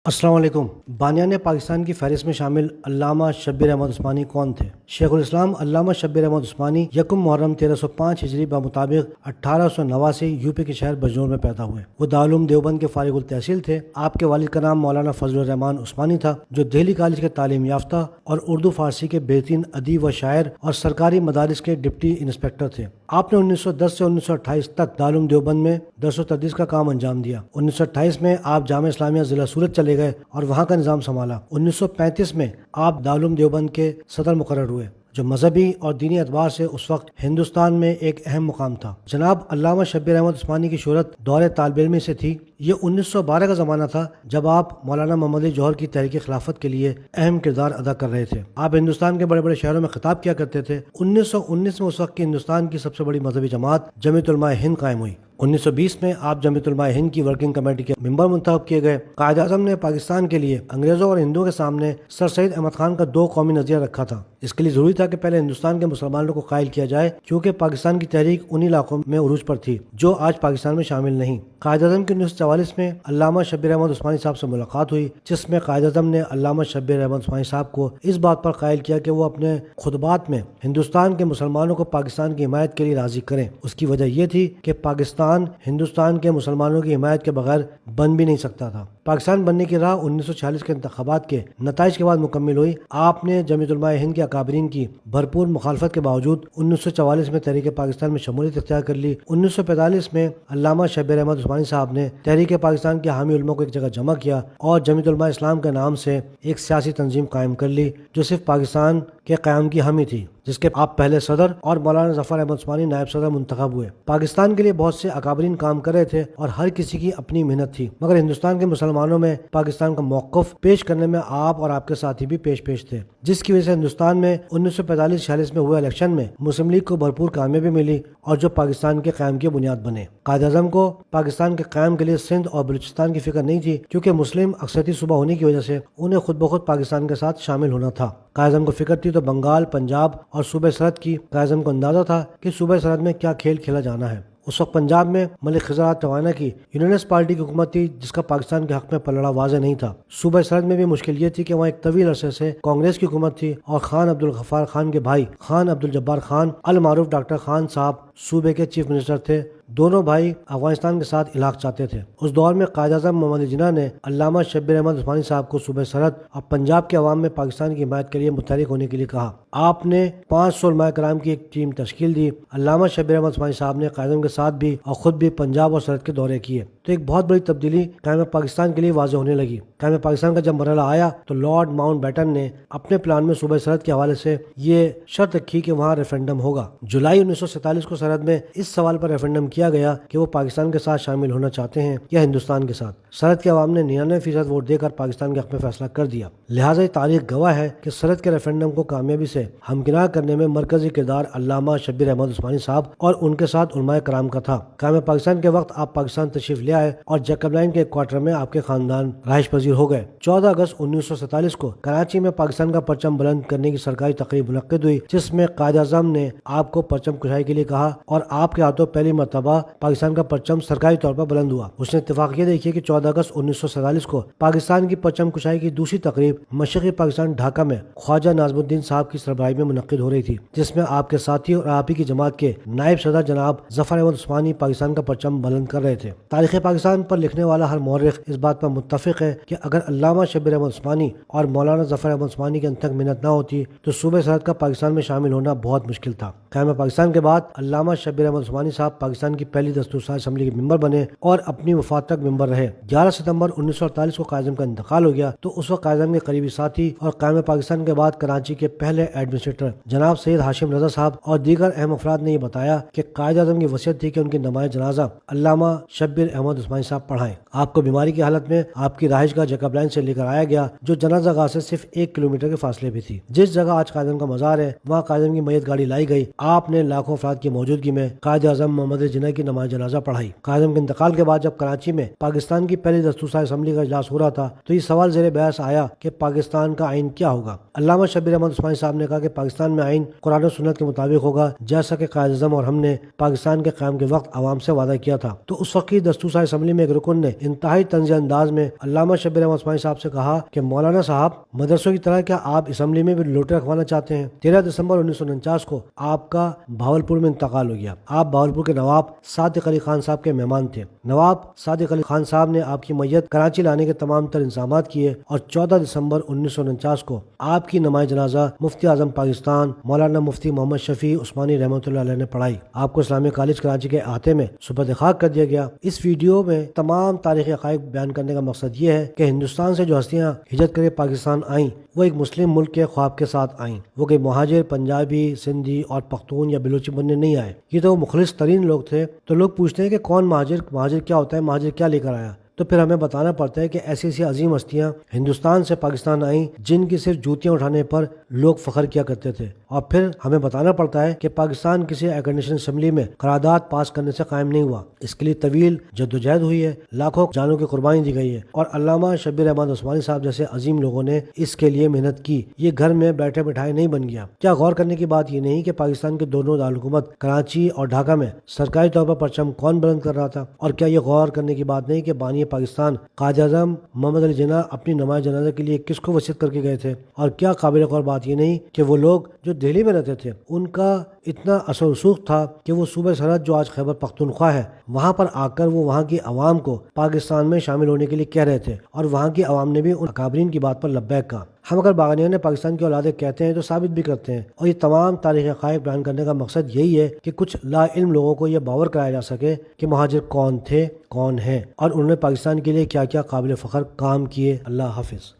السلام علیکم۔ بانیان پاکستان کی فہرست میں شامل علامہ شبیر احمد عثمانی کون تھے؟ شیخ الاسلام علامہ شبیر احمد عثمانی یکم محرم 1305 ہجری بمطابق 1889 یو پی کے شہر بجنور میں پیدا ہوئے۔ وہ دارالعلوم دیوبند کے فارغ التحصیل تھے۔ آپ کے والد کا نام مولانا فضل الرحمان عثمانی تھا، جو دہلی کالج کے تعلیم یافتہ اور اردو فارسی کے بہترین ادیب و شاعر اور سرکاری مدارس کے ڈپٹی انسپکٹر تھے۔ آپ نے 1910 سے 1928 تک دارالعلوم دیوبند میں درس و تدریس کا کام انجام دیا۔ 1928 میں آپ جامعہ اسلامیہ ضلع سورت چلے گئے اور وہاں کا نظام سنبھالا۔ 1935 میں آپ دارالعلوم دیوبند کے صدر مقرر ہوئے، جو مذہبی اور دینی اعتبار سے اس وقت ہندوستان میں ایک اہم مقام تھا۔ جناب علامہ شبیر احمد عثمانی کی شہرت دور طالب علمی سے تھی۔ یہ 1912 کا زمانہ تھا جب آپ مولانا محمد علی جوہر کی تحریک خلافت کے لیے اہم کردار ادا کر رہے تھے۔ آپ ہندوستان کے بڑے بڑے شہروں میں خطاب کیا کرتے تھے۔ 1919 میں اس وقت کی ہندوستان کی سب سے بڑی مذہبی جماعت جمعیت علماء ہند قائم ہوئی۔ 1920 میں آپ جمعیت علماء ہند کی ورکنگ کمیٹی کے ممبر منتخب کیے گئے۔ قائد اعظم نے پاکستان کے لیے انگریزوں اور ہندوؤں کے سامنے سر سید احمد خان کا دو قومی نظریہ رکھا تھا۔ اس کے لیے ضروری تھا کہ پہلے ہندوستان کے مسلمانوں کو قائل کیا جائے، کیونکہ پاکستان کی تحریک انہی علاقوں میں عروج پر تھی جو آج پاکستان میں شامل نہیں۔ قائد اعظم کی 1944 میں علامہ شبیر احمد عثمانی صاحب سے ملاقات ہوئی، جس میں قائد اعظم نے علامہ شبیر احمد عثمانی صاحب کو اس بات پر قائل کیا کہ وہ اپنے خطبات میں ہندوستان کے مسلمانوں کو پاکستان کی حمایت کے لیے راضی کریں۔ اس کی وجہ یہ تھی کہ پاکستان ہندوستان کے مسلمانوں کی حمایت کے بغیر بن بھی نہیں سکتا تھا۔ پاکستان بننے کی راہ 1946 کے انتخابات کے نتائج کے بعد مکمل ہوئی۔ آپ نے جمعیت علماء ہند کے اکابرین کی بھرپور مخالفت کے باوجود 1944 میں تحریک پاکستان میں شمولیت اختیار کر لی۔ 1945 میں علامہ شبیر احمد عثمانی صاحب نے تحریک پاکستان کے حامی علماء کو ایک جگہ جمع کیا اور جمعیت علماء اسلام کے نام سے ایک سیاسی تنظیم قائم کر لی، جو صرف پاکستان کے قیام کی حامی تھی، جس کے آپ پہلے صدر اور مولانا ظفر احمد عثمانی نائب صدر منتخب ہوئے۔ پاکستان کے لیے بہت سے اکابرین کام کر رہے تھے اور ہر کسی کی اپنی محنت تھی، مگر ہندوستان کے مسلمانوں میں پاکستان کا موقف پیش کرنے میں آپ اور آپ کے ساتھی بھی پیش تھے، جس کی وجہ سے ہندوستان میں 1945-46 میں ہوئے الیکشن میں مسلم لیگ کو بھرپور کامیابی ملی اور جو پاکستان کے قیام کی بنیاد بنے۔ قائد اعظم کو پاکستان کے قیام کے لیے سندھ اور بلوچستان کی فکر نہیں تھی، کیونکہ مسلم اکثریتی صوبہ ہونے کی وجہ سے انہیں خود بخود پاکستان کے ساتھ شامل ہونا تھا۔ قائد اعظم کو فکر تھی تو بنگال، پنجاب اور صوبہ سرحد کی۔ قائد اعظم کو اندازہ تھا کہ صوبہ سرحد میں کیا کھیل کھیلا جانا ہے۔ اس وقت پنجاب میں ملک خضر ٹوائنا کی یونینسٹ پارٹی کی حکومت تھی، جس کا پاکستان کے حق میں پلڑا واضح نہیں تھا۔ صوبہ سرحد میں بھی مشکل یہ تھی کہ وہاں ایک طویل عرصے سے کانگریس کی حکومت تھی اور خان عبدالغفار خان کے بھائی خان عبدالجبار خان المعروف ڈاکٹر خان صاحب صوبے کے چیف منسٹر تھے۔ دونوں بھائی افغانستان کے ساتھ الحاق چاہتے تھے۔ اس دور میں قائد اعظم محمد علی جناح نے علامہ شبیر احمد عثمانی صاحب کو صوبہ سرحد اور پنجاب کے عوام میں پاکستان کی حمایت کے لیے متحرک ہونے کے لیے کہا۔ آپ نے 500 علماء کرام کی ایک ٹیم تشکیل دی۔ علامہ شبیر احمد عثمانی صاحب نے قائد اعظم کے ساتھ بھی اور خود بھی پنجاب اور سرحد کے دورے کیے، تو ایک بہت بڑی تبدیلی قیام پاکستان کے لیے واضح ہونے لگی۔ قیام پاکستان کا جب مرحلہ آیا تو لارڈ ماؤنٹ بیٹن نے اپنے پلان میں صوبہ سرحد کے حوالے سے یہ شرط رکھی کہ وہاں ریفرنڈم ہوگا۔ جولائی 1947 کو سرحد میں اس سوال پر ریفرنڈم کیا گیا کہ وہ پاکستان کے ساتھ شامل ہونا چاہتے ہیں یا ہندوستان کے ساتھ۔ سرحد کے عوام نے 99% ووٹ دے کر پاکستان کے حق میں فیصلہ کر دیا۔ لہٰذا یہ تاریخ گواہ ہے کہ سرحد کے ریفرنڈم کو کامیابی سے ہمکنار کرنے میں مرکزی کردار علامہ شبیر احمد عثمانی صاحب اور ان کے ساتھ علماء کرام کا تھا۔ قیام پاکستان کے وقت آپ پاکستان تشریف لے آئے اور جیکب لائن کے کوارٹر میں آپ کے خاندان رہائش پذیر ہو گئے۔ 14 اگست 1947 کو کراچی میں پاکستان کا پرچم بلند کرنے کی سرکاری تقریب منعقد ہوئی، جس میں قائد اعظم نے آپ کو پرچم کشائی کے لیے کہا اور آپ کے ہاتھوں پہلی مرتبہ پاکستان کا پرچم سرکاری طور پر بلند ہوا۔ اس نے اتفاق یہ دیکھی کہ 14 اگست 1947 کو پاکستان کی پرچم کشائی کی دوسری تقریب مشرقی پاکستان ڈھاکہ میں خواجہ ناظم الدین صاحب کی سربراہی میں منعقد ہو رہی تھی، جس میں آپ کے ساتھی اور آپ ہی کی جماعت کے نائب صدر جناب ظفر احمد عثمانی پاکستان کا پرچم بلند کر رہے تھے۔ تاریخ پاکستان پر لکھنے والا ہر مورخ اس بات پر متفق ہے کہ اگر علامہ شبیر احمد عثمانی اور مولانا ظفر احمد عثمانی کی انتھک محنت نہ ہوتی تو صوبہ سرحد کا پاکستان میں شامل ہونا بہت مشکل تھا۔ قیام پاکستان کے بعد علامہ شبیر احمد عثمانی صاحب پاکستان کی پہلی دستورساز اسمبلی کے ممبر بنے اور اپنی وفات تک ممبر رہے۔ 11 ستمبر 1948 کو قائد اعظم کا انتقال ہو گیا تو اس وقت قائد اعظم کے قریبی ساتھی اور قیام پاکستان کے بعد کراچی کے پہلے ایڈمنسٹریٹر جناب سید ہاشم رضا صاحب اور دیگر اہم افراد نے یہ بتایا کہ قائد اعظم کی وصیت تھی کہ ان کی نماز جنازہ علامہ شبیر احمد عثمانی صاحب پڑھائیں۔ آپ کو بیماری کی حالت میں آپ کی رہائش گاہ جیکب لائن سے لے کر آیا گیا، جو جنازہ گاہ سے صرف 1 کلومیٹر کے فاصلے پہ تھی۔ جس جگہ آج قائد اعظم کا مزار ہے وہاں قائد اعظم کی میت گاڑی لائی گئی۔ آپ نے لاکھوں افراد کی موجودگی موجودگی میں قائد اعظم محمد علی جناح کی نماز جنازہ پڑھائی۔ قائد اعظم کے انتقال کے بعد جب کراچی میں پاکستان کی پہلی دستور ساز اسمبلی کا اجلاس ہو رہا تھا تو یہ سوال زیر بحث آیا کہ پاکستان کا آئین کیا ہوگا۔ علامہ شبیر احمد عثمانی صاحب نے کہا کہ پاکستان میں آئین قرآن و سنت کے مطابق ہوگا، جیسا کہ قائد اعظم اور ہم نے پاکستان کے قیام کے وقت عوام سے وعدہ کیا تھا۔ تو اس وقت کی دستور ساز اسمبلی میں ایک رکن نے انتہائی طنزیہ انداز میں علامہ شبیر احمد عثمانی صاحب سے کہا کہ مولانا صاحب، مدرسوں کی طرح کیا آپ اسمبلی میں بھی لوٹے رکھوانا چاہتے ہیں؟ 13 دسمبر 1949 کو آپ کا بھاولپور میں انتقال ہو گیا۔ آپ بھاولپور کے نواب صادق علی خان صاحب کے مہمان تھے۔ نواب صادق علی خان صاحب نے آپ کی میت کراچی لانے کے تمام تر انتظامات کیے اور 14 دسمبر 1949 کو آپ کی نماز جنازہ مفتی اعظم پاکستان مولانا مفتی محمد شفیع عثمانی رحمۃ اللہ علیہ نے پڑھائی۔ آپ کو اسلامی کالج کراچی کے احاطے میں سپرد خاک کر دیا گیا۔ اس ویڈیو میں تمام تاریخی حقائق بیان کرنے کا مقصد یہ ہے کہ ہندوستان سے جو ہستیاں ہجرت کر کے پاکستان آئیں وہ ایک مسلم ملک کے خواب کے ساتھ آئیں۔ وہ کہ مہاجر پنجابی، سندھی اور پختون یا بلوچی بننے نہیں آئے، یہ تو وہ مخلص ترین لوگ تھے۔ تو لوگ پوچھتے ہیں کہ کون مہاجر کیا ہوتا ہے، مہاجر کیا لے کر آیا؟ تو پھر ہمیں بتانا پڑتا ہے کہ ایسی ایسی عظیم ہستیاں ہندوستان سے پاکستان آئیں جن کی صرف جوتیاں اٹھانے پر لوگ فخر کیا کرتے تھے، اور پھر ہمیں بتانا پڑتا ہے کہ پاکستان کسی ایئر کنڈیشن اسمبلی میں قرارداد پاس کرنے سے قائم نہیں ہوا۔ اس کے لیے طویل جدوجہد ہوئی ہے، لاکھوں جانوں کی قربانی دی گئی ہے، اور علامہ شبیر احمد عثمانی صاحب جیسے عظیم لوگوں نے اس کے لیے محنت کی۔ یہ گھر میں بیٹھے بٹھائے نہیں بن گیا۔ کیا غور کرنے کی بات یہ نہیں کہ پاکستان کے دونوں دارالحکومت کراچی اور ڈھاکہ میں سرکاری طور پر پرچم کون بلند کر رہا تھا؟ اور کیا یہ غور کرنے کی بات نہیں کہ بانی پاکستان قائد اعظم محمد علی جناح اپنی نماز جنازہ کے لیے کس کو وصیت کر کے گئے تھے؟ اور کیا قابل غور بات یہ نہیں کہ وہ لوگ جو دہلی میں رہتے تھے ان کا اتنا اثر رسوخ تھا کہ وہ صوبہ سرحد جو آج خیبر پختونخوا ہے وہاں پر آ کر وہ وہاں کی عوام کو پاکستان میں شامل ہونے کے لیے کہہ رہے تھے، اور وہاں کی عوام نے بھی ان اکابرین کی بات پر لبیک کہا۔ ہم اگر باغانیان پاکستان کی اولادیں کہتے ہیں تو ثابت بھی کرتے ہیں، اور یہ تمام تاریخی حقائق بیان کرنے کا مقصد یہی ہے کہ کچھ لا علم لوگوں کو یہ باور کرایا جا سکے کہ مہاجر کون تھے، کون ہیں، اور انہوں نے پاکستان کے لیے کیا کیا قابل فخر کام کیے۔ اللہ حافظ۔